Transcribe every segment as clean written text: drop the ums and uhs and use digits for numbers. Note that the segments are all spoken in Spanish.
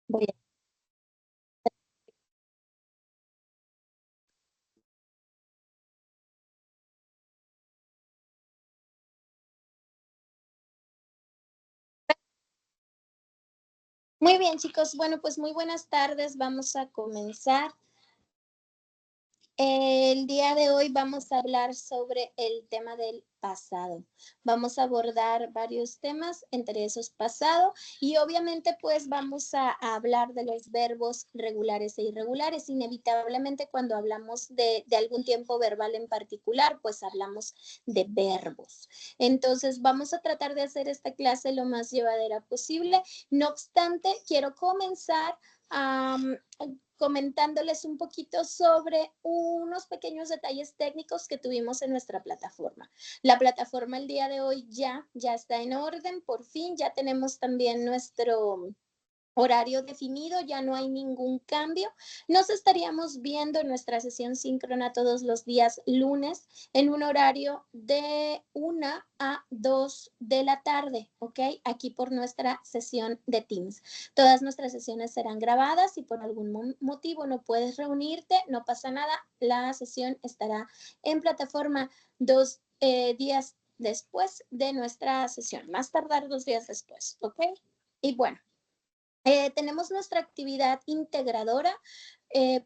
Voy a... Muy bien, chicos. Bueno, pues muy buenas tardes. Vamos a comenzar. El día de hoy vamos a hablar sobre el tema del pasado. Vamos a abordar varios temas, entre esos pasado, y obviamente pues vamos a hablar de los verbos regulares e irregulares. Inevitablemente cuando hablamos de algún tiempo verbal en particular, pues hablamos de verbos. Entonces vamos a tratar de hacer esta clase lo más llevadera posible. No obstante, quiero comenzar comentándoles un poquito sobre unos pequeños detalles técnicos que tuvimos en nuestra plataforma. La plataforma el día de hoy ya está en orden, por fin ya tenemos también nuestro horario definido, ya no hay ningún cambio. Nos estaríamos viendo en nuestra sesión síncrona todos los días lunes en un horario de 1 a 2 de la tarde, ¿ok? Aquí por nuestra sesión de Teams. Todas nuestras sesiones serán grabadas y por algún motivo no puedes reunirte, no pasa nada. La sesión estará en plataforma 2 días después de nuestra sesión, más tardar 2 días después, ¿ok? Y bueno, tenemos nuestra actividad integradora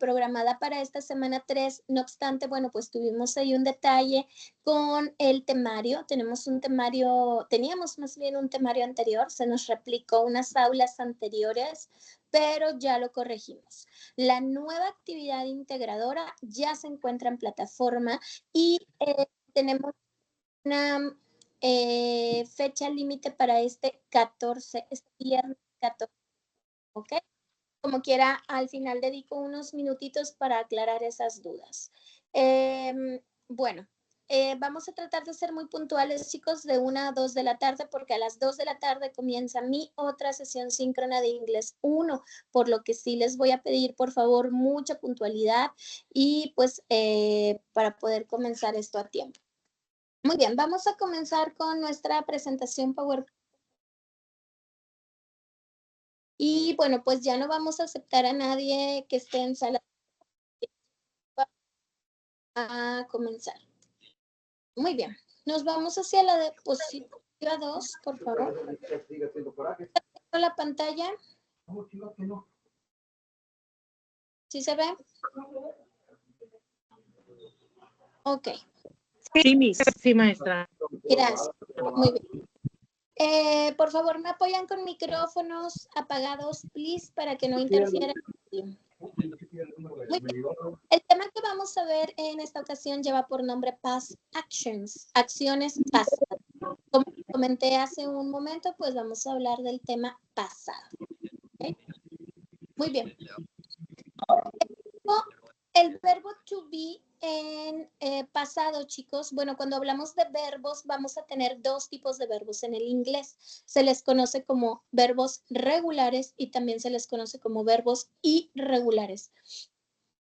programada para esta semana 3. No obstante, bueno, pues tuvimos ahí un detalle con el temario. Teníamos más bien un temario anterior, se nos replicó unas aulas anteriores, pero ya lo corregimos. La nueva actividad integradora ya se encuentra en plataforma y tenemos una fecha límite para este viernes 14. ¿Ok? Como quiera, al final dedico unos minutitos para aclarar esas dudas. Bueno, vamos a tratar de ser muy puntuales, chicos, de 1 a 2 de la tarde, porque a las 2 de la tarde comienza mi otra sesión síncrona de inglés 1, por lo que sí les voy a pedir, por favor, mucha puntualidad y pues para poder comenzar esto a tiempo. Muy bien, vamos a comenzar con nuestra presentación PowerPoint. Y bueno, pues ya no vamos a aceptar a nadie que esté en sala. A comenzar. Muy bien. Nos vamos hacia la diapositiva 2, por favor. La pantalla. ¿Sí se ve? Ok. Sí, maestra. Gracias. Muy bien. Por favor, me apoyan con micrófonos apagados, please, para que no interfiera. Muy bien. El tema que vamos a ver en esta ocasión lleva por nombre Past Actions, acciones pasadas. Como comenté hace un momento, pues vamos a hablar del tema pasado. ¿Okay? Muy bien. El verbo to be en pasado, chicos. Bueno, cuando hablamos de verbos, vamos a tener dos tipos de verbos en el inglés. Se les conoce como verbos regulares y también se les conoce como verbos irregulares.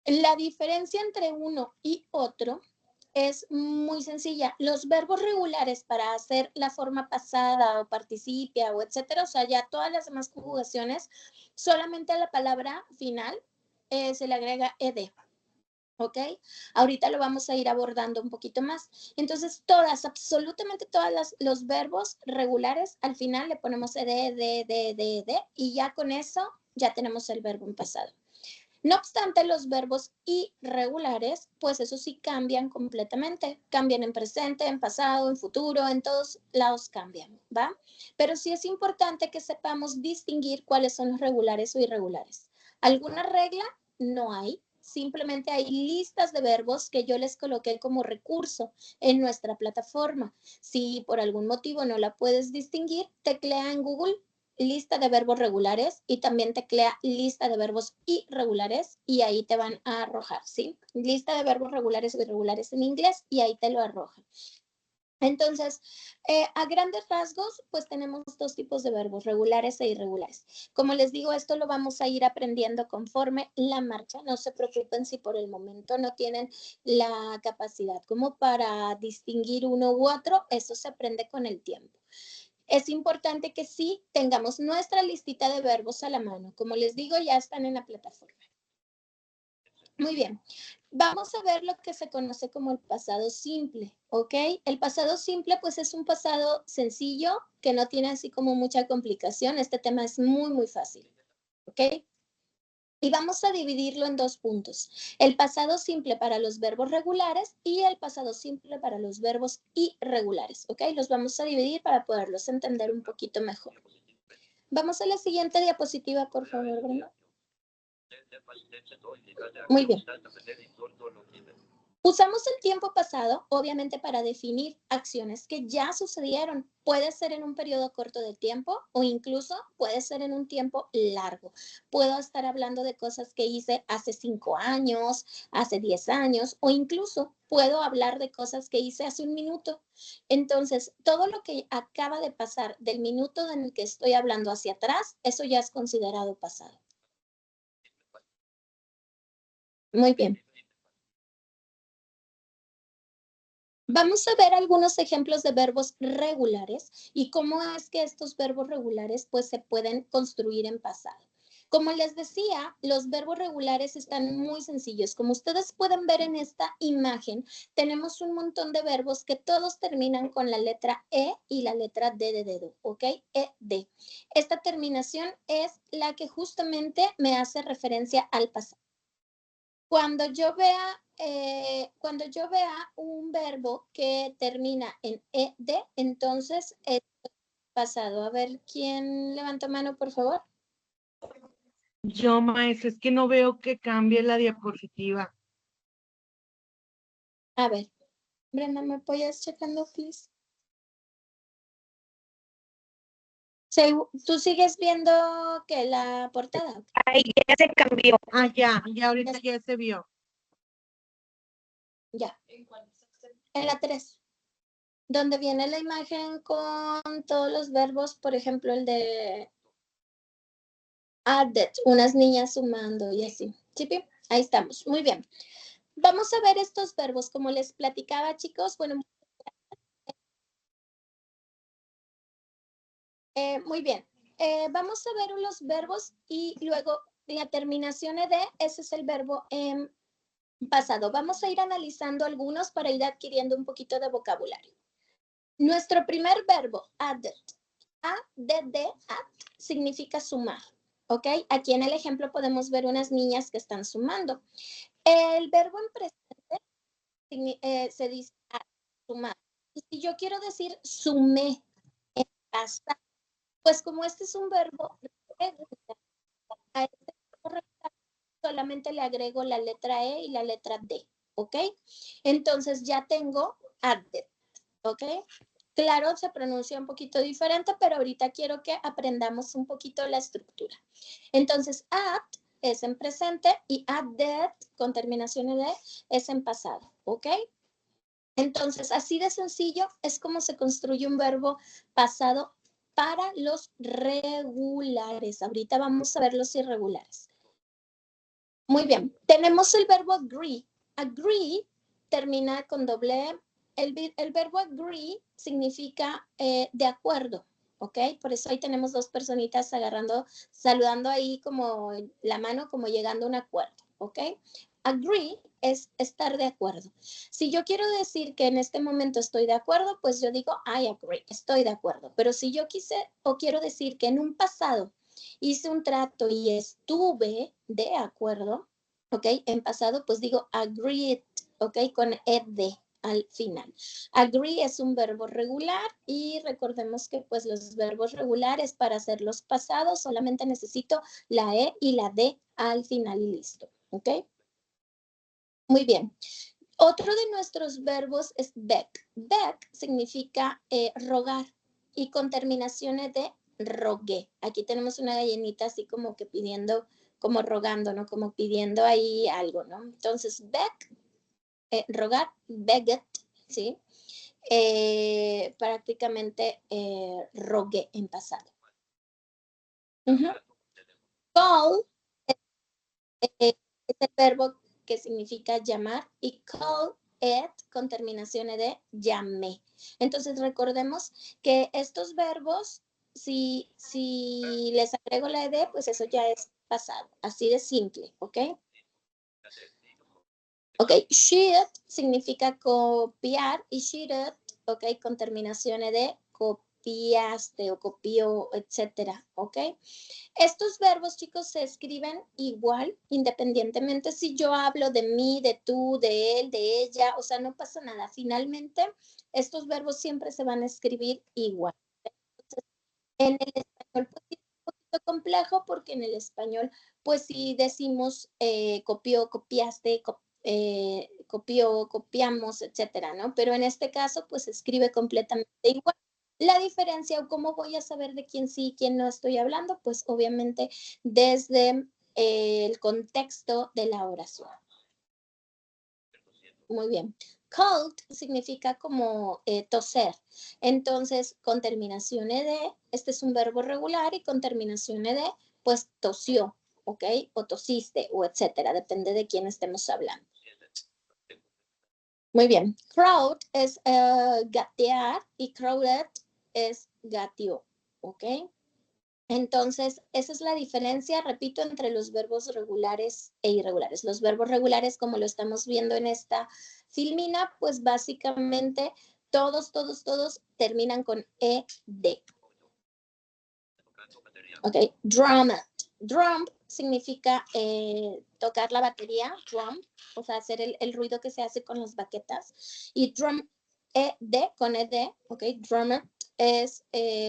La diferencia entre uno y otro es muy sencilla. Los verbos regulares para hacer la forma pasada o participia o etcétera, o sea, ya todas las demás conjugaciones, solamente a la palabra final se le agrega ed. ¿Ok? Ahorita lo vamos a ir abordando un poquito más. Entonces, absolutamente todos los verbos regulares, al final le ponemos ed, y ya con eso ya tenemos el verbo en pasado. No obstante, los verbos irregulares, pues eso sí cambian completamente. Cambian en presente, en pasado, en futuro, en todos lados cambian, ¿va? Pero sí es importante que sepamos distinguir cuáles son los regulares o irregulares. ¿Alguna regla? No hay. Simplemente hay listas de verbos que yo les coloqué como recurso en nuestra plataforma. Si por algún motivo no la puedes distinguir, teclea en Google lista de verbos regulares y también teclea lista de verbos irregulares y ahí te van a arrojar, ¿sí? Lista de verbos regulares o irregulares en inglés y ahí te lo arroja. Entonces, a grandes rasgos, pues tenemos dos tipos de verbos, regulares e irregulares. Como les digo, esto lo vamos a ir aprendiendo conforme la marcha. No se preocupen si por el momento no tienen la capacidad como para distinguir uno u otro, eso se aprende con el tiempo. Es importante que sí tengamos nuestra listita de verbos a la mano. Como les digo, ya están en la plataforma. Muy bien. Vamos a ver lo que se conoce como el pasado simple, ¿ok? El pasado simple, pues es un pasado sencillo que no tiene así como mucha complicación. Este tema es muy, muy fácil, ¿ok? Y vamos a dividirlo en dos puntos. El pasado simple para los verbos regulares y el pasado simple para los verbos irregulares, ¿ok? Los vamos a dividir para poderlos entender un poquito mejor. Vamos a la siguiente diapositiva, por favor, Brenda. Muy bien. Usamos el tiempo pasado, obviamente, para definir acciones que ya sucedieron. Puede ser en un periodo corto de tiempo o incluso puede ser en un tiempo largo. Puedo estar hablando de cosas que hice hace 5 años, hace 10 años o incluso puedo hablar de cosas que hice hace un minuto. Entonces, todo lo que acaba de pasar del minuto en el que estoy hablando hacia atrás, eso ya es considerado pasado. Muy bien. Vamos a ver algunos ejemplos de verbos regulares y cómo es que estos verbos regulares pues se pueden construir en pasado. Como les decía, los verbos regulares están muy sencillos. Como ustedes pueden ver en esta imagen, tenemos un montón de verbos que todos terminan con la letra E y la letra D de dedo, ¿ok? E-D. Esta terminación es la que justamente me hace referencia al pasado. Cuando yo vea un verbo que termina en ed, entonces es pasado. A ver, ¿quién levanta mano, por favor? Yo, maestra, es que no veo que cambie la diapositiva. A ver, Brenda, ¿me apoyas checando, please? ¿Tú sigues viendo que la portada? Ay, ya se cambió. Ah, ya ahorita ya se vio. Ya. En la 3. Donde viene la imagen con todos los verbos, por ejemplo, el de added, unas niñas sumando y así. ¿Sí? Ahí estamos. Muy bien. Vamos a ver estos verbos. Como les platicaba, chicos, bueno, muy bien. Vamos a ver los verbos y luego la terminación de, ese es el verbo en pasado. Vamos a ir analizando algunos para ir adquiriendo un poquito de vocabulario. Nuestro primer verbo, added. Add significa sumar, ¿ok? Aquí en el ejemplo podemos ver unas niñas que están sumando. El verbo en presente se dice sumar. Y si yo quiero decir sumé en pasado, pues como este es un verbo regular, a este verbo regular solamente le agrego la letra E y la letra D, ¿ok? Entonces ya tengo added, ¿ok? Claro, se pronuncia un poquito diferente, pero ahorita quiero que aprendamos un poquito la estructura. Entonces, add es en presente y added con terminación de es en pasado, ¿ok? Entonces, así de sencillo es como se construye un verbo pasado para los regulares. Ahorita vamos a ver los irregulares. Muy bien, tenemos el verbo agree. Agree termina con doble E. El verbo agree significa de acuerdo, ¿ok? Por eso ahí tenemos dos personitas saludando ahí como la mano, como llegando a un acuerdo, ¿ok? Agree es estar de acuerdo. Si yo quiero decir que en este momento estoy de acuerdo, pues yo digo I agree, estoy de acuerdo. Pero si yo quiero decir que en un pasado hice un trato y estuve de acuerdo, ¿ok? En pasado, pues digo agreed, ¿ok? Con ed al final. Agree es un verbo regular y recordemos que pues los verbos regulares para hacerlos pasados solamente necesito la e y la d al final y listo, ¿ok? Muy bien. Otro de nuestros verbos es beg. Beg significa rogar y con terminaciones de rogué. Aquí tenemos una gallinita así como que pidiendo, como rogando, ¿no? Como pidiendo ahí algo, ¿no? Entonces, beg, rogar, beget, ¿sí? prácticamente rogué en pasado. Call es el verbo que significa llamar y call it con terminación ed, llamé. Entonces recordemos que estos verbos, si les agrego la ed, pues eso ya es pasado, así de simple, ¿ok? Ok, should significa copiar y shouldn't, ok, con terminación ed, copiaste o copió, etcétera, ok. Estos verbos, chicos, se escriben igual, independientemente si yo hablo de mí, de tú, de él, de ella, o sea, no pasa nada. Finalmente, estos verbos siempre se van a escribir igual. Entonces, en el español, pues, es un poquito complejo porque en el español, pues sí decimos copió, copiaste, copió, copiamos, etcétera, ¿no? Pero en este caso, pues se escribe completamente igual. La diferencia o cómo voy a saber de quién sí y quién no estoy hablando, pues obviamente desde el contexto de la oración. Muy bien. Cold significa como toser. Entonces, con terminación ed, este es un verbo regular y con terminación ed, pues tosió, ¿ok? O tosiste o etcétera, depende de quién estemos hablando. Muy bien. Crowd es gatear y crowded es gateó, ¿ok? Entonces, esa es la diferencia, repito, entre los verbos regulares e irregulares. Los verbos regulares, como lo estamos viendo en esta filmina, pues básicamente todos terminan con ed. Ok, drum. Drum significa tocar la batería, drum, o sea, hacer el ruido que se hace con las baquetas. Y drum, ed, con ed, ok, drummer es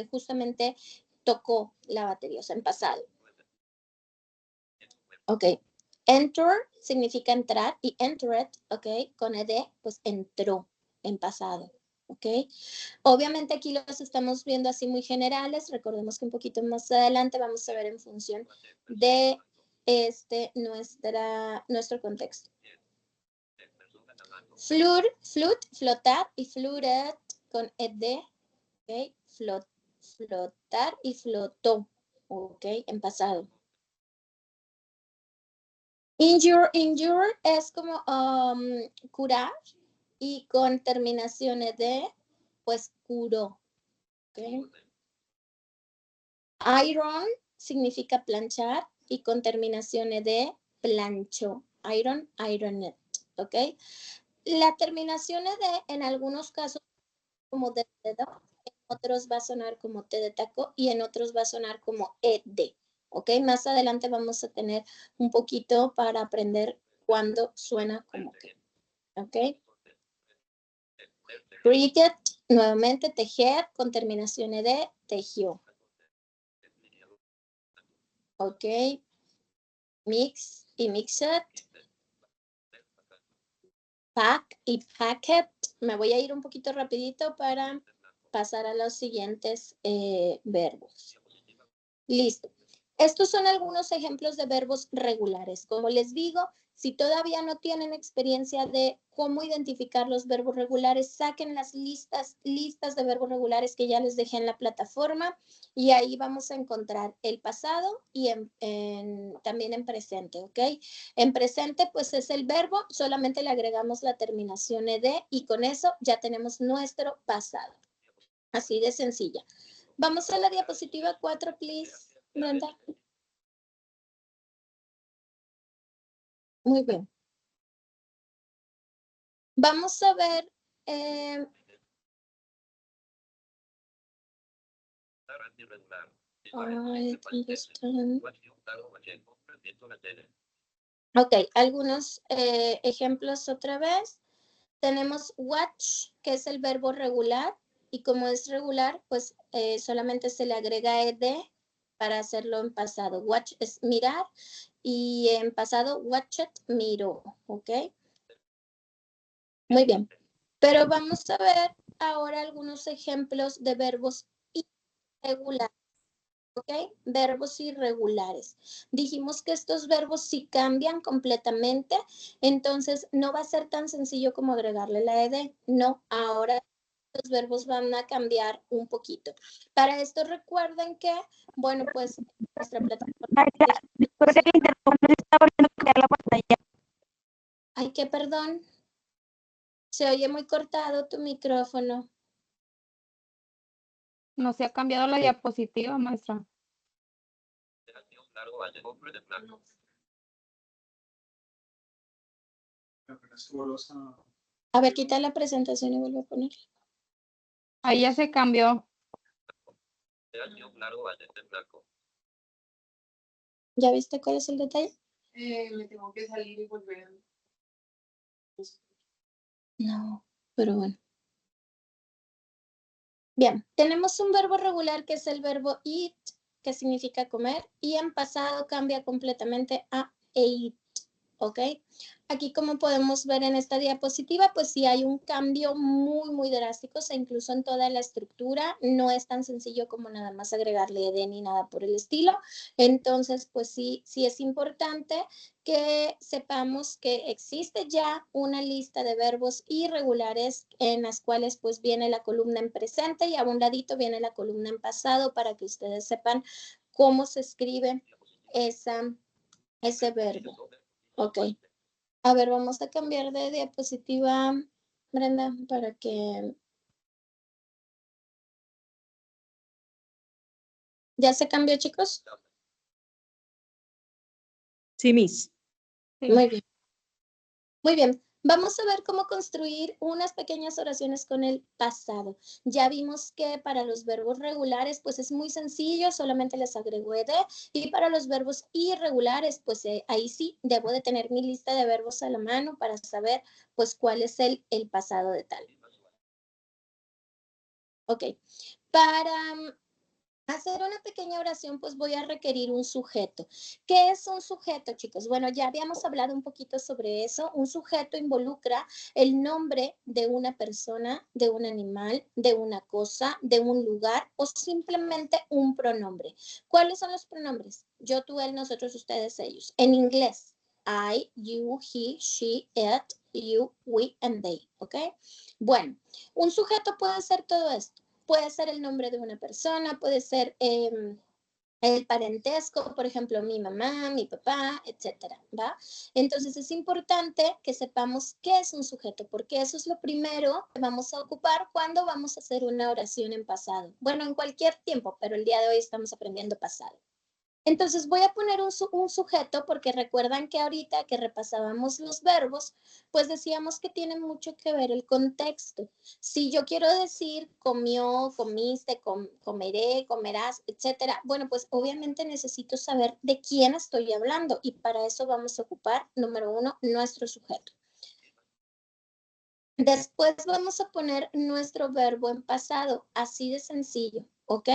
justamente tocó la batería, o sea, en pasado. Ok, enter significa entrar y entered, ok, con ed, pues entró en pasado. ¿Ok? Obviamente aquí los estamos viendo así muy generales. Recordemos que un poquito más adelante vamos a ver en función de nuestro contexto. Flute, flotar y fluted con ed, ¿ok? Flotar y flotó, ¿ok? En pasado. Injure es como curar y con terminaciones de, pues, curó. ¿Okay? Iron significa planchar y con terminaciones de planchó. Iron, ironet. ¿Ok? La terminación de, en algunos casos, como de dedo, en otros va a sonar como T de taco y en otros va a sonar como ed. ¿Ok? Más adelante vamos a tener un poquito para aprender cuándo suena como que. ¿Ok? Cricket, nuevamente tejer con terminaciones de tejió. ¿Ok? Mix y mixed. Pack y packet. Me voy a ir un poquito rapidito para pasar a los siguientes verbos. Listo. Estos son algunos ejemplos de verbos regulares. Como les digo, si todavía no tienen experiencia de cómo identificar los verbos regulares, saquen las listas de verbos regulares que ya les dejé en la plataforma y ahí vamos a encontrar el pasado y también en presente, ¿ok? En presente, pues es el verbo, solamente le agregamos la terminación ed y con eso ya tenemos nuestro pasado. Así de sencilla. Vamos a la diapositiva 4, please, Brenda. Muy bien. Vamos a ver. Ok, algunos ejemplos otra vez. Tenemos watch, que es el verbo regular, y como es regular, pues solamente se le agrega ed para hacerlo en pasado. Watch es mirar, y en pasado, watched, miró, ¿ok? Muy bien. Pero vamos a ver ahora algunos ejemplos de verbos irregulares. ¿Ok? Verbos irregulares. Dijimos que estos verbos sí cambian completamente, entonces no va a ser tan sencillo como agregarle la ed. No, ahora los verbos van a cambiar un poquito. Para esto recuerden que, bueno, pues nuestra plataforma... Ay, que perdón. Se oye muy cortado tu micrófono. No se ha cambiado la diapositiva, maestra. A ver, quita la presentación y vuelve a poner. Ahí ya se cambió. ¿Ya viste cuál es el detalle? Me tengo que salir y volver. No, pero bueno. Bien, tenemos un verbo regular que es el verbo eat, que significa comer, y en pasado cambia completamente a ate, ¿ok? Aquí, como podemos ver en esta diapositiva, pues sí hay un cambio muy drástico, o sea, incluso en toda la estructura. No es tan sencillo como nada más agregarle ed ni nada por el estilo. Entonces, pues sí es importante que sepamos que existe ya una lista de verbos irregulares en las cuales pues viene la columna en presente y a un ladito viene la columna en pasado para que ustedes sepan cómo se escribe ese verbo. Ok. A ver, vamos a cambiar de diapositiva, Brenda, para que... ¿Ya se cambió, chicos? Sí, Miss. Sí. Muy bien. Muy bien. Vamos a ver cómo construir unas pequeñas oraciones con el pasado. Ya vimos que para los verbos regulares, pues es muy sencillo, solamente les agrego ed. Y para los verbos irregulares, pues ahí sí, debo de tener mi lista de verbos a la mano para saber, pues, cuál es el pasado de tal. Ok. Para hacer una pequeña oración, pues voy a requerir un sujeto. ¿Qué es un sujeto, chicos? Bueno, ya habíamos hablado un poquito sobre eso. Un sujeto involucra el nombre de una persona, de un animal, de una cosa, de un lugar o simplemente un pronombre. ¿Cuáles son los pronombres? Yo, tú, él, nosotros, ustedes, ellos. En inglés, I, you, he, she, it, you, we, and they. ¿Ok? Bueno, un sujeto puede ser todo esto. Puede ser el nombre de una persona, puede ser el parentesco, por ejemplo, mi mamá, mi papá, etcétera, ¿va? Entonces es importante que sepamos qué es un sujeto, porque eso es lo primero que vamos a ocupar cuando vamos a hacer una oración en pasado. Bueno, en cualquier tiempo, pero el día de hoy estamos aprendiendo pasado. Entonces voy a poner un sujeto porque recuerdan que ahorita que repasábamos los verbos, pues decíamos que tiene mucho que ver el contexto. Si yo quiero decir comió, comiste, comeré, comerás, etcétera, bueno, pues obviamente necesito saber de quién estoy hablando y para eso vamos a ocupar, número 1, nuestro sujeto. Después vamos a poner nuestro verbo en pasado, así de sencillo, ¿ok?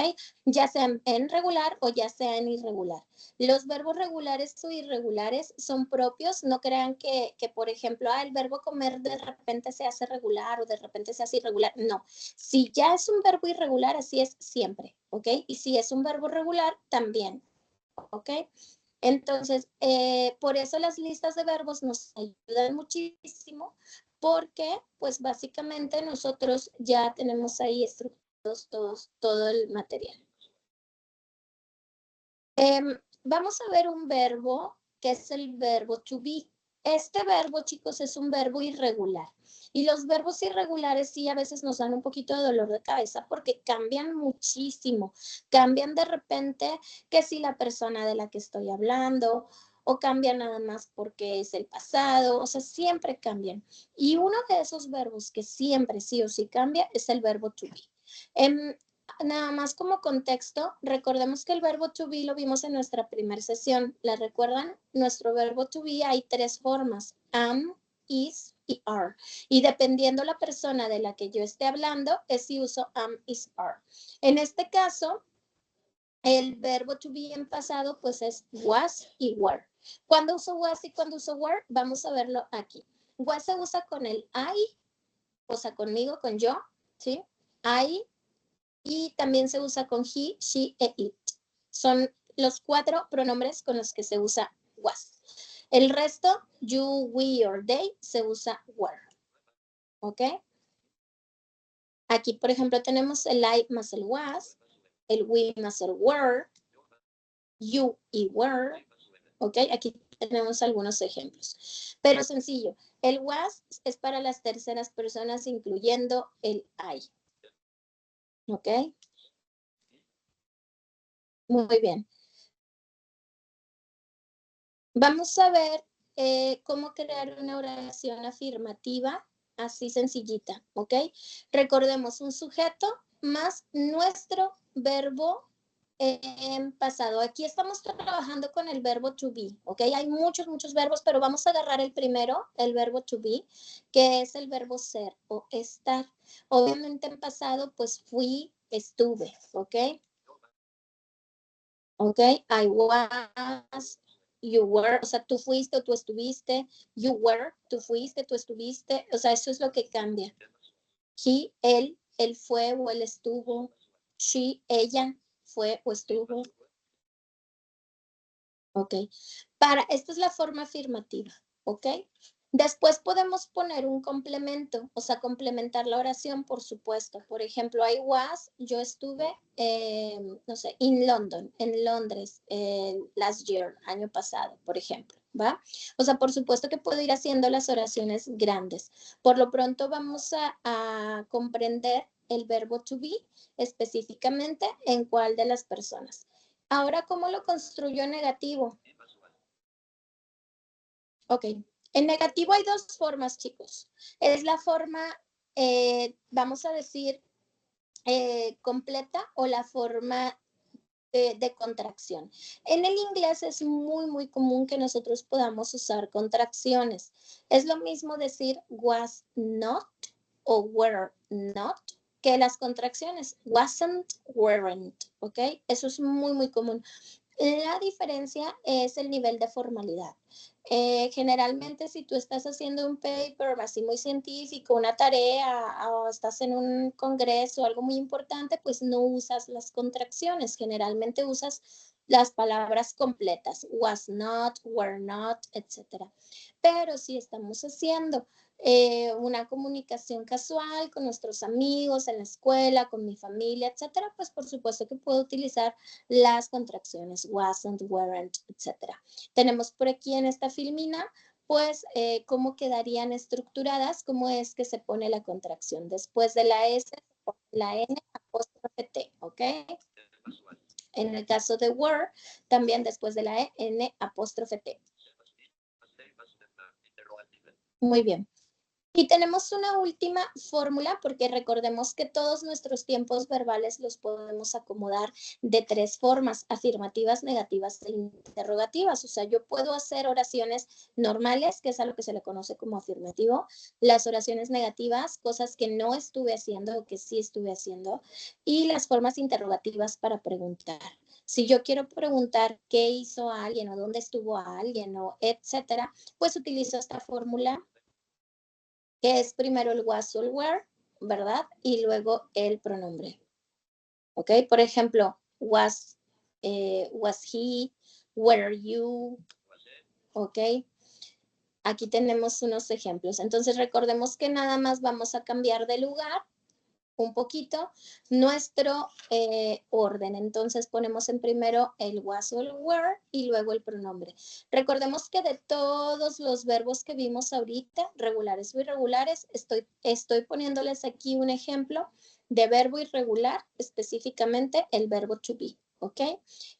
Ya sea en regular o ya sea en irregular. Los verbos regulares o irregulares son propios, no crean que por ejemplo, el verbo comer de repente se hace regular o de repente se hace irregular. No, si ya es un verbo irregular, así es siempre, ¿ok? Y si es un verbo regular, también, ¿ok? Entonces, por eso las listas de verbos nos ayudan muchísimo porque, pues básicamente nosotros ya tenemos ahí estructurados todo el material. Vamos a ver un verbo que es el verbo to be. Este verbo, chicos, es un verbo irregular. Y los verbos irregulares sí a veces nos dan un poquito de dolor de cabeza porque cambian muchísimo. Cambian de repente que si la persona de la que estoy hablando o cambian nada más porque es el pasado, o sea, siempre cambian. Y uno de esos verbos que siempre sí o sí cambia es el verbo to be. Nada más como contexto, recordemos que el verbo to be lo vimos en nuestra primera sesión. ¿La recuerdan? Nuestro verbo to be hay 3 formas, am, is y are. Y dependiendo la persona de la que yo esté hablando, es si uso am, is, are. En este caso, el verbo to be en pasado, pues es was y were. ¿Cuándo uso was y cuándo uso were? Vamos a verlo aquí. Was se usa con el I, o sea, conmigo, con yo, ¿sí? I, y también se usa con he, she e it. Son los 4 pronombres con los que se usa was. El resto, you, we or they, se usa were. ¿Ok? Aquí, por ejemplo, tenemos el I más el was, el we más el were, you y were, ¿ok? Aquí tenemos algunos ejemplos. Pero sencillo, el was es para las terceras personas, incluyendo el I, ¿ok? Muy bien. Vamos a ver cómo crear una oración afirmativa así sencillita, ¿ok? Recordemos un sujeto más nuestro verbo en pasado. Aquí estamos trabajando con el verbo to be, ¿ok? Hay muchos verbos, pero vamos a agarrar el primero, el verbo to be, que es el verbo ser o estar. Obviamente en pasado, pues fui, estuve, ¿ok? ¿Ok? I was, you were, o sea, tú fuiste o tú estuviste, you were, tú fuiste, tú estuviste, o sea, eso es lo que cambia. He, él fue o él estuvo, she, ella fue o estuvo. ¿Ok? Esta es la forma afirmativa, ¿ok? Después podemos poner un complemento, o sea, complementar la oración, por supuesto. Por ejemplo, I was, yo estuve, no sé, in London, en Londres, last year, año pasado, por ejemplo, ¿va? O sea, por supuesto que puedo ir haciendo las oraciones grandes. Por lo pronto vamos a comprender el verbo to be específicamente en cuál de las personas. Ahora, ¿cómo lo construyo en negativo? Ok. En negativo hay dos formas, chicos. Es la forma, vamos a decir, completa o la forma de contracción. En el inglés es muy común que nosotros podamos usar contracciones. Es lo mismo decir was not o were not que las contracciones wasn't, weren't, ¿ok? Eso es muy común. La diferencia es el nivel de formalidad. Generalmente, si tú estás haciendo un paper así muy científico, una tarea, o estás en un congreso, algo muy importante, pues no usas las contracciones. Generalmente usas las palabras completas, was not, were not, etc. Pero si estamos haciendo una comunicación casual con nuestros amigos en la escuela, con mi familia, etcétera, pues por supuesto que puedo utilizar las contracciones wasn't, weren't, etcétera. Tenemos por aquí en esta filmina, pues, cómo quedarían estructuradas, cómo es que se pone la contracción. Después de la S, se pone la N, apóstrofe T, ¿ok? En el caso de were, también después de la E, N, apóstrofe T. Muy bien. Y tenemos una última fórmula, porque recordemos que todos nuestros tiempos verbales los podemos acomodar de tres formas: afirmativas, negativas e interrogativas. O sea, yo puedo hacer oraciones normales, que es a lo que se le conoce como afirmativo, las oraciones negativas, cosas que no estuve haciendo o que sí estuve haciendo, y las formas interrogativas para preguntar. Si yo quiero preguntar qué hizo alguien o dónde estuvo alguien o etcétera, pues utilizo esta fórmula, que es primero el was o el were, ¿verdad? Y luego el pronombre. ¿Ok? Por ejemplo, was he, were you, ¿ok? Aquí tenemos unos ejemplos. Entonces recordemos que nada más vamos a cambiar de lugar un poquito nuestro orden. Entonces ponemos en primero el was o el were y luego el pronombre. Recordemos que de todos los verbos que vimos ahorita, regulares o irregulares, estoy poniéndoles aquí un ejemplo de verbo irregular, específicamente el verbo to be, ¿ok?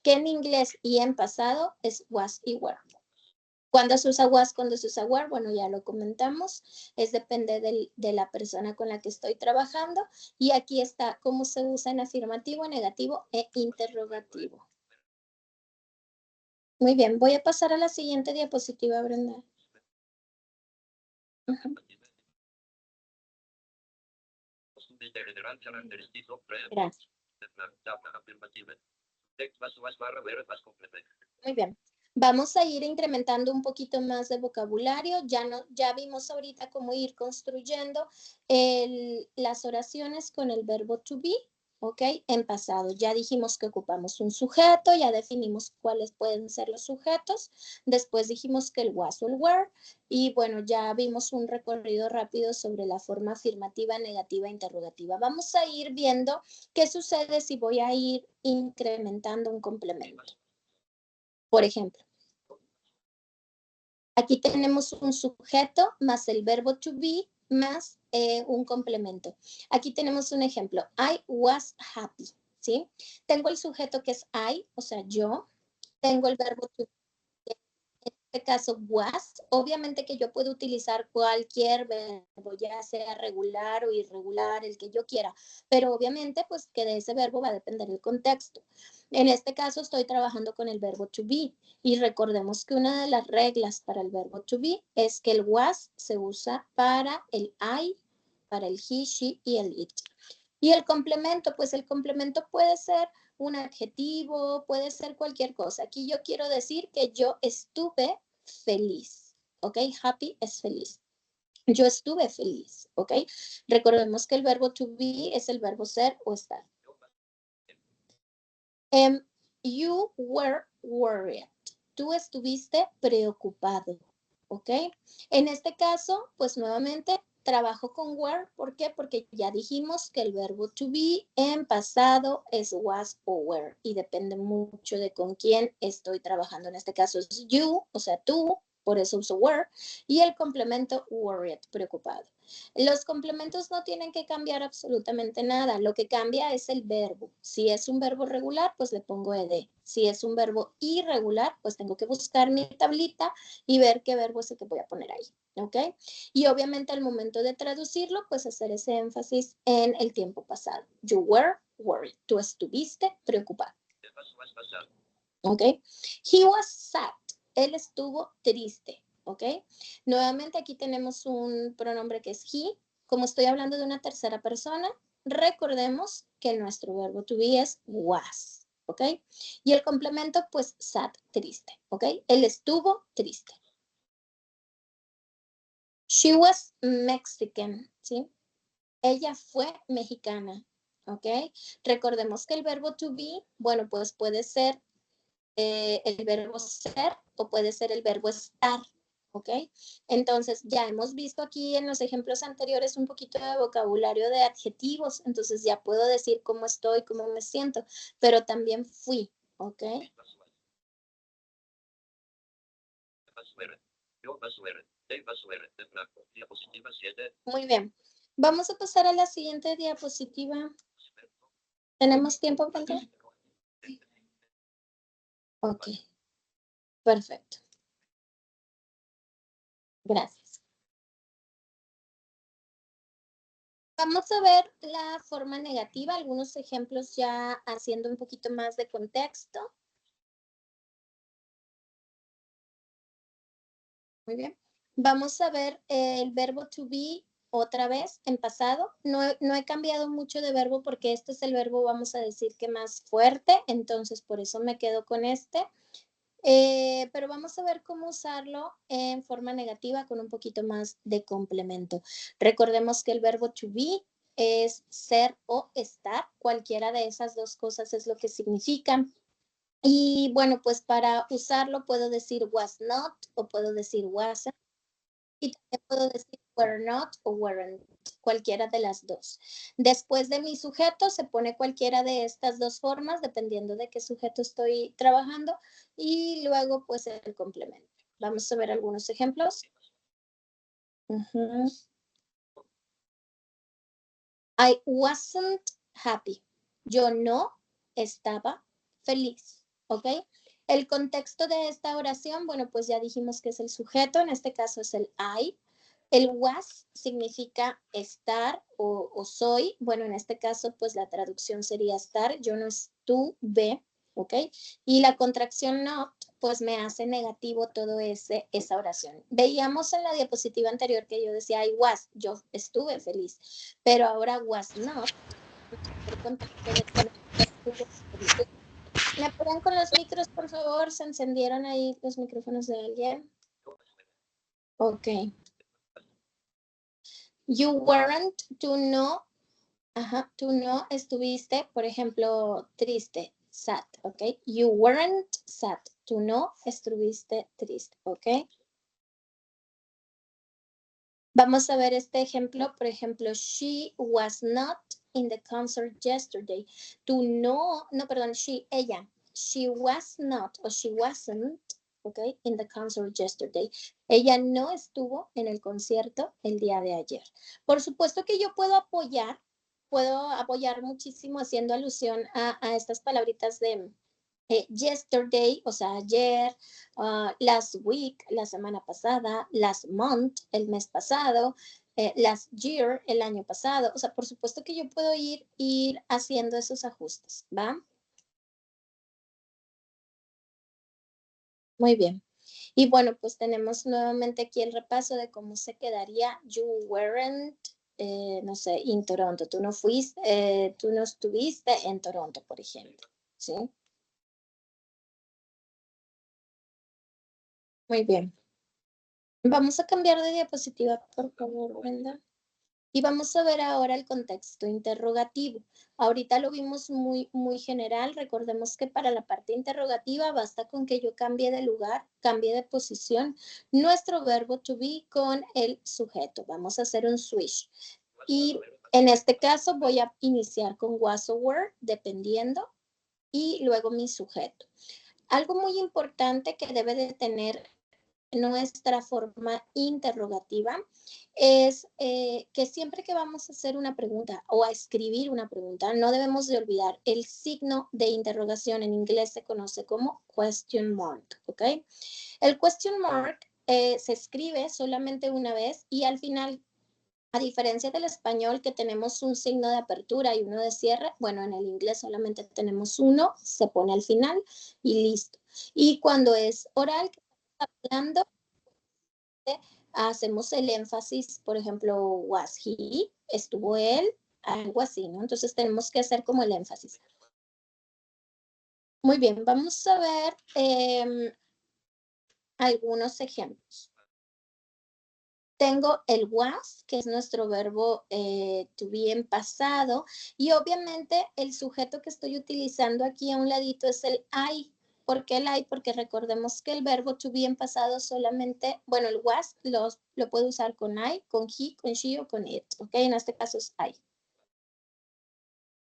Que en inglés y en pasado es was y were. ¿Cuándo se usa was? ¿Cuándo se usa were? Bueno, ya lo comentamos. Depende de la persona con la que estoy trabajando. Y aquí está cómo se usa en afirmativo, negativo e interrogativo. Muy bien, voy a pasar a la siguiente diapositiva, Brenda. Gracias. Muy bien. Vamos a ir incrementando un poquito más de vocabulario. Ya vimos ahorita cómo ir construyendo las oraciones con el verbo to be. ¿ok? En pasado. Ya dijimos que ocupamos un sujeto, ya definimos cuáles pueden ser los sujetos. Después dijimos que el was o el were. Y bueno, ya vimos un recorrido rápido sobre la forma afirmativa, negativa, interrogativa. Vamos a ir viendo qué sucede si voy a ir incrementando un complemento. Por ejemplo, aquí tenemos un sujeto más el verbo to be más un complemento. Aquí tenemos un ejemplo. I was happy, ¿sí? Tengo el sujeto que es I, o sea, yo. Tengo el verbo to be, en este caso was. Obviamente que yo puedo utilizar cualquier verbo, ya sea regular o irregular, el que yo quiera. Pero obviamente, pues que de ese verbo va a depender el contexto. En este caso estoy trabajando con el verbo to be y recordemos que una de las reglas para el verbo to be es que el was se usa para el I, para el he, she y el it. Y el complemento, pues el complemento puede ser un adjetivo, puede ser cualquier cosa. Aquí yo quiero decir que yo estuve feliz, ¿ok? Happy es feliz. Yo estuve feliz, ¿ok? Recordemos que el verbo to be es el verbo ser o estar. You were worried. Tú estuviste preocupado, ¿ok? En este caso, pues nuevamente trabajo con were. ¿Por qué? Porque ya dijimos que el verbo to be en pasado es was o were y depende mucho de con quién estoy trabajando. En este caso es you, o sea, tú, por eso uso were, y el complemento worried, preocupado. Los complementos no tienen que cambiar absolutamente nada. Lo que cambia es el verbo. Si es un verbo regular, pues le pongo ed. Si es un verbo irregular, pues tengo que buscar mi tablita y ver qué verbo es el que voy a poner ahí. ¿Ok? Y obviamente al momento de traducirlo, pues hacer ese énfasis en el tiempo pasado. You were worried. Tú estuviste preocupado. ¿Ok? He was sad. Él estuvo triste. ¿Ok? Nuevamente aquí tenemos un pronombre que es he. Como estoy hablando de una tercera persona, recordemos que nuestro verbo to be es was. ¿Ok? Y el complemento, pues sad, triste. ¿Ok? Él estuvo triste. She was Mexican, ¿sí? Ella fue mexicana, ¿ok? Recordemos que el verbo to be, bueno, pues puede ser el verbo ser o puede ser el verbo estar, ¿ok? Entonces, ya hemos visto aquí en los ejemplos anteriores un poquito de vocabulario de adjetivos, entonces ya puedo decir cómo estoy, cómo me siento, pero también fui, ¿ok? Muy bien. Vamos a pasar a la siguiente diapositiva. ¿Tenemos tiempo, Pantera? Ok. Perfecto. Gracias. Vamos a ver la forma negativa, algunos ejemplos ya haciendo un poquito más de contexto. Muy bien. Vamos a ver el verbo to be otra vez en pasado. No he cambiado mucho de verbo porque este es el verbo, vamos a decir que más fuerte, entonces por eso me quedo con este. Pero vamos a ver cómo usarlo en forma negativa con un poquito más de complemento. Recordemos que el verbo to be es ser o estar. Cualquiera de esas dos cosas es lo que significa. Y bueno, pues para usarlo puedo decir was not o puedo decir wasn't. Y también puedo decir were not o weren't, cualquiera de las dos. Después de mi sujeto se pone cualquiera de estas dos formas, dependiendo de qué sujeto estoy trabajando, y luego pues el complemento. Vamos a ver algunos ejemplos. I wasn't happy. Yo no estaba feliz, ¿ok? El contexto de esta oración, bueno, pues ya dijimos que es el sujeto, en este caso es el I. El was significa estar o soy. Bueno, en este caso, pues la traducción sería estar. Yo no estuve, ¿ok? Y la contracción not, pues me hace negativo todo esa oración. Veíamos en la diapositiva anterior que yo decía I was, yo estuve feliz, pero ahora was not. ¿Me apoyan con los micros, por favor? ¿Se encendieron ahí los micrófonos de alguien? Ok. You weren't, tú no Ajá, tú no estuviste, por ejemplo, triste, sad, ¿ok? You weren't sad. Tú no estuviste triste, ¿ok? Vamos a ver este ejemplo, por ejemplo, she was not in the concert yesterday. Tú no, perdón, ella. She was not o she wasn't, okay, in the concert yesterday. Ella no estuvo en el concierto el día de ayer. Por supuesto que yo puedo apoyar muchísimo haciendo alusión a estas palabritas de yesterday, o sea, ayer, last week, la semana pasada, last month, el mes pasado, last year, el año pasado. O sea, por supuesto que yo puedo ir haciendo esos ajustes, ¿va? Muy bien. Y bueno, pues tenemos nuevamente aquí el repaso de cómo se quedaría you weren't, no sé, in Toronto. Tú no fuiste, tú no estuviste en Toronto, por ejemplo, ¿sí? Muy bien. Vamos a cambiar de diapositiva, por favor, Brenda. Y vamos a ver ahora el contexto interrogativo. Ahorita lo vimos muy general. Recordemos que para la parte interrogativa basta con que yo cambie de lugar, cambie de posición nuestro verbo to be con el sujeto. Vamos a hacer un switch. Y en este caso voy a iniciar con was or were, dependiendo, y luego mi sujeto. Algo muy importante que debe de tener nuestra forma interrogativa es que siempre que vamos a hacer una pregunta o a escribir una pregunta, no debemos de olvidar el signo de interrogación. En inglés se conoce como question mark, ¿ok? El question mark se escribe solamente una vez y al final, a diferencia del español que tenemos un signo de apertura y uno de cierre, bueno, en el inglés solamente tenemos uno, se pone al final y listo. Y cuando es oral, hablando, hacemos el énfasis, por ejemplo, was he, estuvo él, algo así, ¿no? Entonces tenemos que hacer como el énfasis. Muy bien, vamos a ver algunos ejemplos. Tengo el was, que es nuestro verbo to be en pasado, y obviamente el sujeto que estoy utilizando aquí a un ladito es el I. ¿Por qué el I? Porque recordemos que el verbo to be en pasado solamente, bueno, el was lo puedo usar con I, con he, con she o con it, ¿ok? En este caso es I.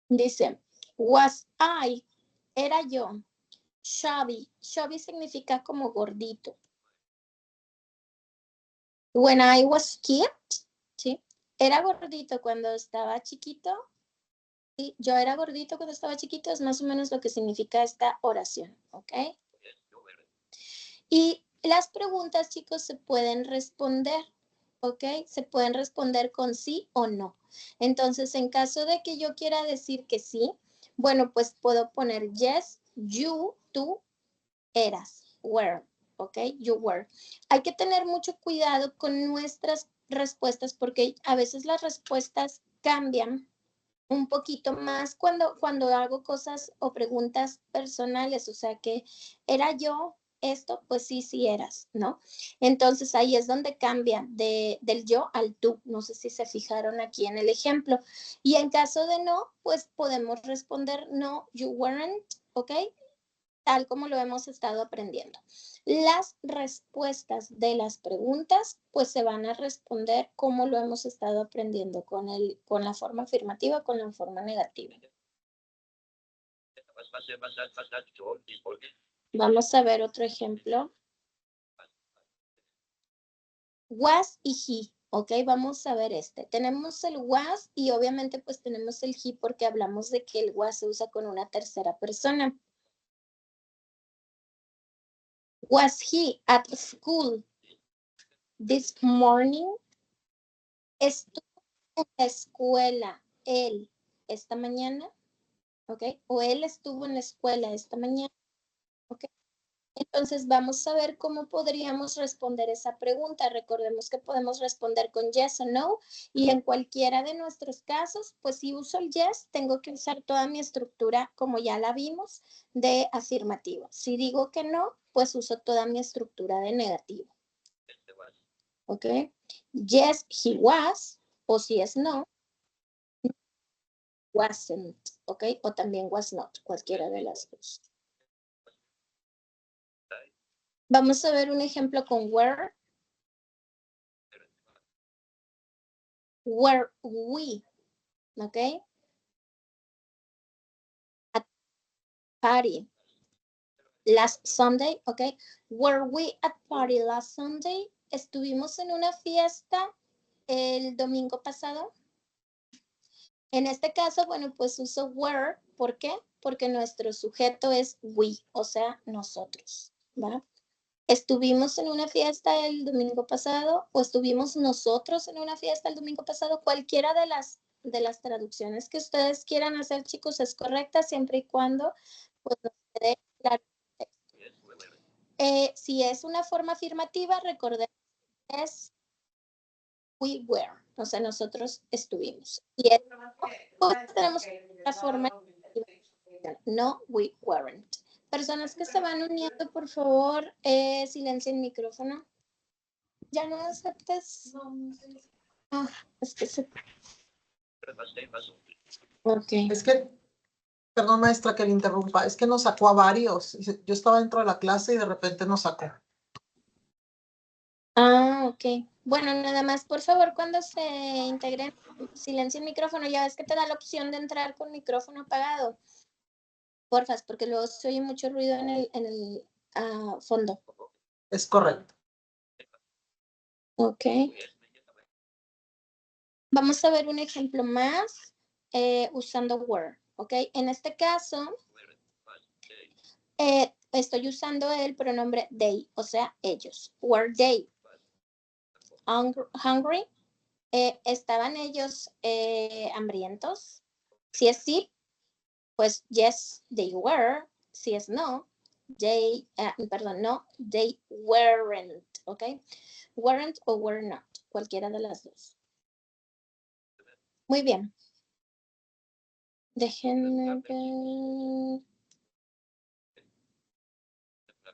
Dice, was I, era yo, chubby. Chubby significa como gordito. When I was kid, ¿sí? Era gordito cuando estaba chiquito. Sí, yo era gordito cuando estaba chiquito, es más o menos lo que significa esta oración, ¿ok? Y las preguntas, chicos, se pueden responder, ¿ok? Se pueden responder con sí o no. Entonces, en caso de que yo quiera decir que sí, bueno, pues puedo poner yes, you, tú eras, were, ¿ok? You were. Hay que tener mucho cuidado con nuestras respuestas porque a veces las respuestas cambian un poquito más cuando hago cosas o preguntas personales, o sea que era yo esto, pues sí, sí eras, ¿no? Entonces ahí es donde cambia del yo al tú, no sé si se fijaron aquí en el ejemplo. Y en caso de no, pues podemos responder no, you weren't, ¿ok? Tal como lo hemos estado aprendiendo. Las respuestas de las preguntas, pues se van a responder como lo hemos estado aprendiendo con la forma afirmativa, con la forma negativa. Vamos a ver otro ejemplo. Was y he, ¿ok? Vamos a ver este. Tenemos el was y obviamente pues tenemos el he porque hablamos de que el was se usa con una tercera persona. Was he at school this morning? Estuvo en la escuela él esta mañana, ¿ok? O él estuvo en la escuela esta mañana, ¿ok? Entonces vamos a ver cómo podríamos responder esa pregunta. Recordemos que podemos responder con yes o no y en cualquiera de nuestros casos, pues si uso el yes, tengo que usar toda mi estructura, como ya la vimos, de afirmativo. Si digo que no, pues uso toda mi estructura de negativo. ¿Ok? Yes, he was, o si es no, wasn't, ¿ok? O también was not, cualquiera de las dos. Vamos a ver un ejemplo con were. Were we, ¿ok? At party. Last Sunday, ¿ok? Were we at party last Sunday? ¿Estuvimos en una fiesta el domingo pasado? En este caso, bueno, pues uso were. ¿Por qué? Porque nuestro sujeto es we, o sea, nosotros, ¿va? ¿Estuvimos en una fiesta el domingo pasado o estuvimos nosotros en una fiesta el domingo pasado? Cualquiera de las traducciones que ustedes quieran hacer, chicos, es correcta siempre y cuando pues, nos quede claro. Si es una forma afirmativa, recordemos que es we were, o sea, nosotros estuvimos. Y es, pues, tenemos la forma no we weren't. Personas que se van uniendo, por favor, silencien el micrófono. Ya no aceptes. Ah, es que se... Ok. Es que, perdón maestra que le interrumpa, es que nos sacó a varios. Yo estaba dentro de la clase y de repente nos sacó. Ah, ok. Bueno, nada más, por favor, cuando se integren, silencia el micrófono. Ya ves que te da la opción de entrar con micrófono apagado. Porfas, porque luego se oye mucho ruido en el fondo. Es correcto. Ok. Vamos a ver un ejemplo más usando were. Ok. En este caso, estoy usando el pronombre they, o sea, ellos. Were they hungry? ¿Estaban ellos hambrientos? Si es sí, pues yes, they were. Si es no, no, they weren't, ¿ok? Weren't o were not, cualquiera de las dos. Muy bien. Déjenme ver.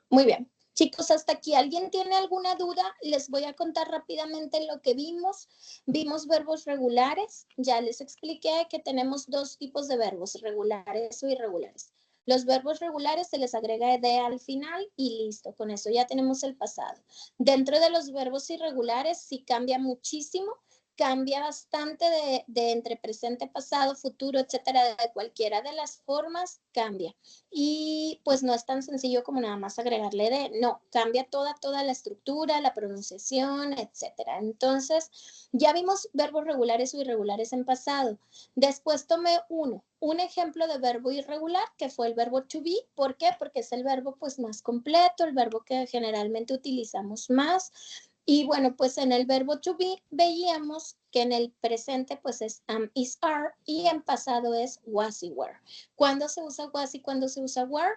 Muy bien. Chicos, hasta aquí, ¿alguien tiene alguna duda? Les voy a contar rápidamente lo que vimos. Vimos verbos regulares. Ya les expliqué que tenemos dos tipos de verbos, regulares o irregulares. Los verbos regulares se les agrega ed al final y listo. Con eso ya tenemos el pasado. Dentro de los verbos irregulares sí cambia muchísimo. Cambia bastante de entre presente, pasado, futuro, etcétera. De cualquiera de las formas cambia. Y pues no es tan sencillo como nada más agregarle de, no, cambia toda la estructura, la pronunciación, etcétera. Entonces, ya vimos verbos regulares o irregulares en pasado. Después tomé un ejemplo de verbo irregular, que fue el verbo to be. ¿Por qué? Porque es el verbo pues más completo, el verbo que generalmente utilizamos más. Y bueno, pues en el verbo to be veíamos que en el presente pues es am, is, are y en pasado es was y were. ¿Cuándo se usa was y cuándo se usa were?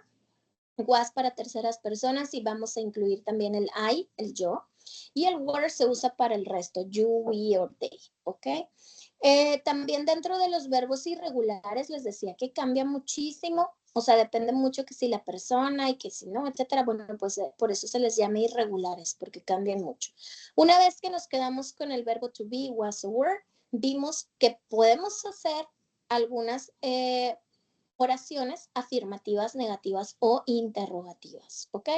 Was para terceras personas y vamos a incluir también el I, el yo. Y el were se usa para el resto, you, we or they, ¿ok? También dentro de los verbos irregulares les decía que cambia muchísimo, o sea, depende mucho que si la persona y que si no, etcétera. Bueno, pues por eso se les llama irregulares, porque cambian mucho. Una vez que nos quedamos con el verbo to be, was o were, vimos que podemos hacer algunas oraciones afirmativas, negativas o interrogativas, ¿ok?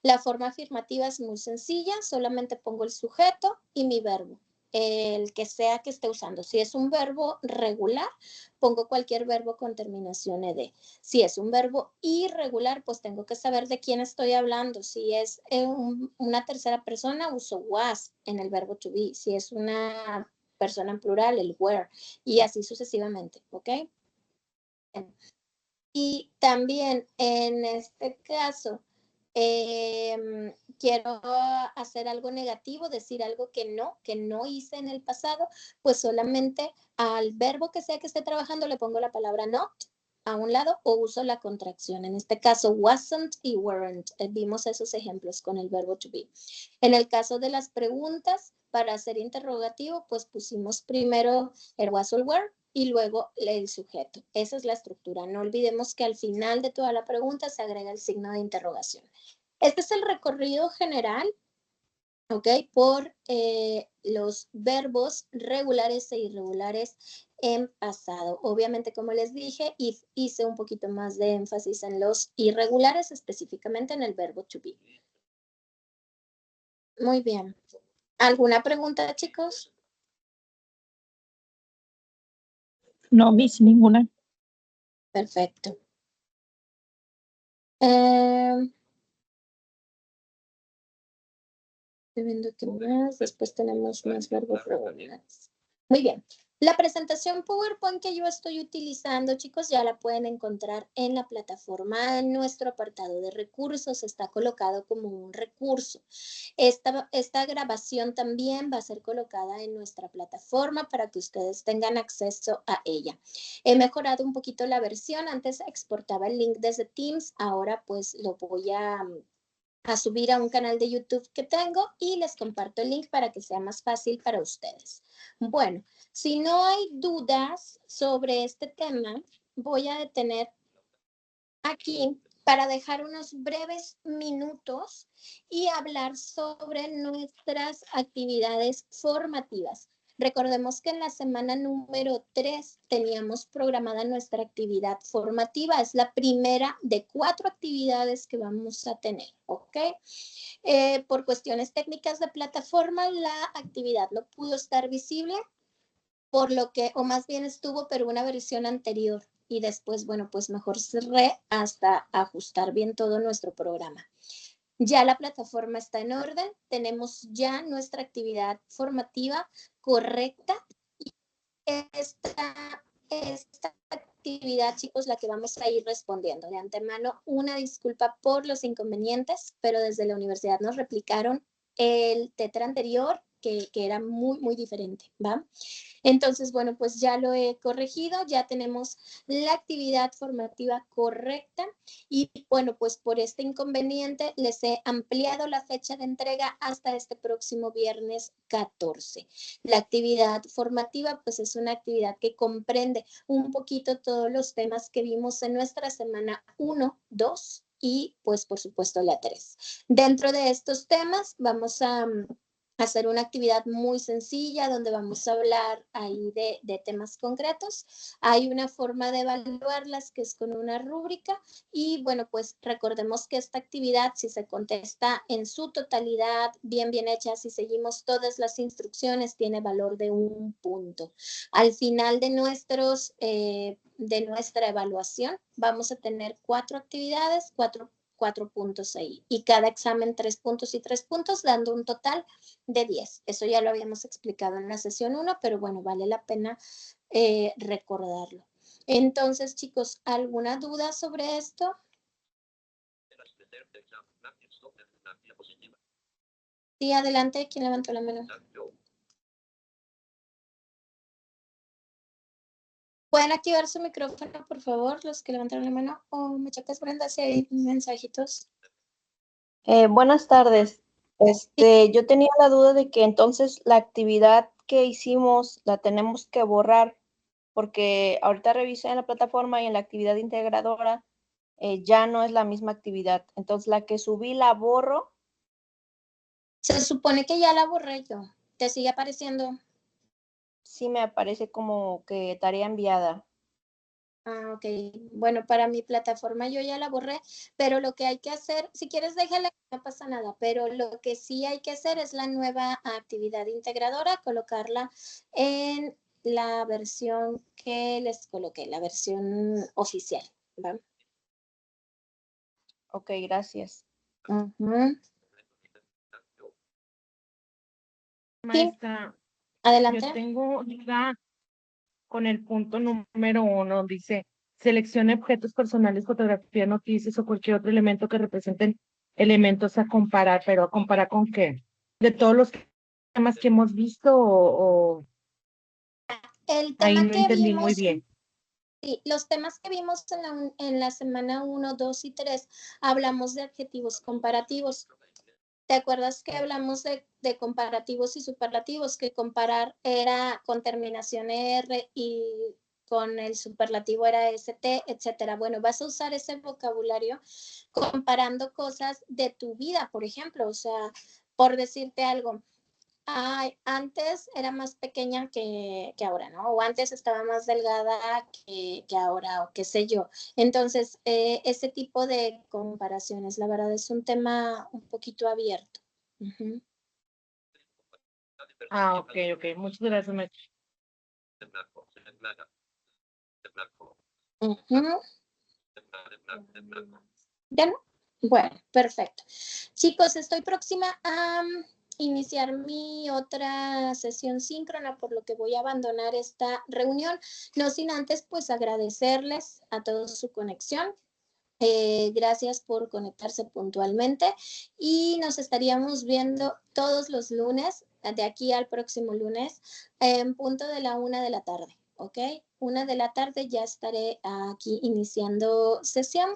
La forma afirmativa es muy sencilla, solamente pongo el sujeto y mi verbo, el que sea que esté usando. Si es un verbo regular, pongo cualquier verbo con terminación ed. Si es un verbo irregular, pues tengo que saber de quién estoy hablando. Si es una tercera persona, uso was en el verbo to be. Si es una persona en plural, el were, y así sucesivamente, ¿ok? Y también en este caso, quiero hacer algo negativo, decir algo que no hice en el pasado, pues solamente al verbo que sea que esté trabajando le pongo la palabra not a un lado o uso la contracción. En este caso, wasn't y weren't. Vimos esos ejemplos con el verbo to be. En el caso de las preguntas, para hacer interrogativo, pues pusimos primero el was or were y luego el sujeto. Esa es la estructura. No olvidemos que al final de toda la pregunta se agrega el signo de interrogación. Este es el recorrido general ¿ok? Por los verbos regulares e irregulares en pasado. Obviamente, como les dije, hice un poquito más de énfasis en los irregulares, específicamente en el verbo to be. Muy bien. ¿Alguna pregunta, chicos? No, Miss, ninguna. Perfecto. Estoy viendo qué más. Después tenemos más verbos regulares. Muy bien. La presentación PowerPoint que yo estoy utilizando, chicos, ya la pueden encontrar en la plataforma. En nuestro apartado de recursos está colocado como un recurso. Esta grabación también va a ser colocada en nuestra plataforma para que ustedes tengan acceso a ella. He mejorado un poquito la versión. Antes exportaba el link desde Teams. Ahora pues lo voy a subir a un canal de YouTube que tengo y les comparto el link para que sea más fácil para ustedes. Bueno, si no hay dudas sobre este tema, voy a detener aquí para dejar unos breves minutos y hablar sobre nuestras actividades formativas. Recordemos que en la semana número 3 teníamos programada nuestra actividad formativa. Es la primera de 4 actividades que vamos a tener, ¿ok? Por cuestiones técnicas de plataforma, la actividad no pudo estar visible, por lo que, o más bien estuvo, pero una versión anterior. Y después, bueno, pues mejor cerré hasta ajustar bien todo nuestro programa. Ya la plataforma está en orden, tenemos ya nuestra actividad formativa correcta. Y esta actividad, chicos, la que vamos a ir respondiendo. De antemano, una disculpa por los inconvenientes, pero desde la universidad nos replicaron el tetra anterior, que era muy, muy diferente, ¿va? Entonces, bueno, pues ya lo he corregido, ya tenemos la actividad formativa correcta y bueno, pues por este inconveniente les he ampliado la fecha de entrega hasta este próximo viernes 14. La actividad formativa pues es una actividad que comprende un poquito todos los temas que vimos en nuestra semana 1, 2 y pues por supuesto la 3. Dentro de estos temas vamos a hacer una actividad muy sencilla donde vamos a hablar ahí de temas concretos. Hay una forma de evaluarlas que es con una rúbrica y bueno, pues recordemos que esta actividad, si se contesta en su totalidad, bien hecha, si seguimos todas las instrucciones, tiene valor de 1 punto. Al final de nuestra evaluación, vamos a tener 4 actividades, 4 puntos ahí. Y cada examen 3 puntos y 3 puntos, dando un total de 10. Eso ya lo habíamos explicado en la sesión 1, pero bueno, vale la pena recordarlo. Entonces, chicos, ¿alguna duda sobre esto? Sí, adelante. ¿Quién levantó la mano? ¿Pueden activar su micrófono, por favor, los que levantaron la mano? O me checas, Brenda, si hay mensajitos. Buenas tardes. Yo tenía la duda de que entonces la actividad que hicimos la tenemos que borrar, porque ahorita revisé en la plataforma y en la actividad integradora ya no es la misma actividad. Entonces la que subí la borro. Se supone que ya la borré yo. ¿Te sigue apareciendo? Sí me aparece como que tarea enviada. Ah, ok. Bueno, para mi plataforma yo ya la borré, pero lo que hay que hacer, si quieres déjala, no pasa nada, pero lo que sí hay que hacer es la nueva actividad integradora, colocarla en la versión que les coloqué, la versión oficial, ¿va? Ok, gracias. Ujú. Maestra, yo Adelante. tengo duda con el punto número 1. Dice, seleccione objetos personales, fotografía, noticias o cualquier otro elemento que representen elementos a comparar, pero ¿a comparar con qué? ¿De todos los temas que hemos visto o El ahí tema no que entendí muy vimos, bien? sí, los temas que vimos en la semana 1, 2 y 3, hablamos de adjetivos comparativos. ¿Te acuerdas que hablamos de comparativos y superlativos? Que comparar era con terminación R y con el superlativo era ST, etcétera. Bueno, vas a usar ese vocabulario comparando cosas de tu vida, por ejemplo. O sea, Por decirte algo, antes era más pequeña que ahora, ¿no? O antes estaba más delgada que ahora, o qué sé yo. Entonces, ese tipo de comparaciones, la verdad es un tema un poquito abierto. Ujú. Ok, ok. Muchas gracias, maestra. Ujú. ¿Ya no? Bueno, perfecto. Chicos, estoy próxima a iniciar mi otra sesión síncrona, por lo que voy a abandonar esta reunión, no sin antes pues agradecerles a todos su conexión. Gracias por conectarse puntualmente y nos estaríamos viendo todos los lunes, de aquí al próximo lunes, en punto de la 1 de la tarde, ¿ok? 1 de la tarde ya estaré aquí iniciando sesión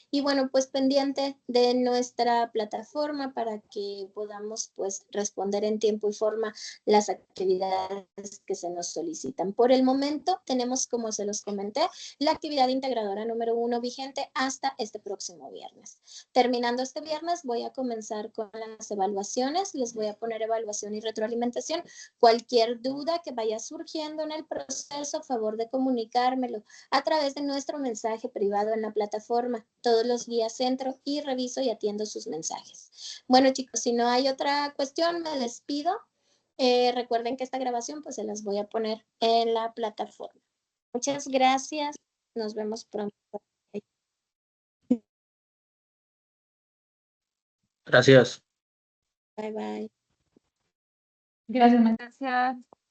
y bueno, pues pendiente de nuestra plataforma para que podamos pues responder en tiempo y forma las actividades que se nos solicitan. Por el momento tenemos, como se los comenté, la actividad integradora número 1 vigente hasta este próximo viernes. Terminando este viernes, voy a comenzar con las evaluaciones. Les voy a poner evaluación y retroalimentación. Cualquier duda que vaya surgiendo en el proceso, a favor de comunicármelo a través de nuestro mensaje privado en la plataforma. Todos los días entro y reviso y atiendo sus mensajes. Bueno, chicos, si no hay otra cuestión, me despido. Recuerden que esta grabación pues se las voy a poner en la plataforma. Muchas gracias. Nos vemos pronto. Gracias. Bye bye. Gracias, maestra. Gracias.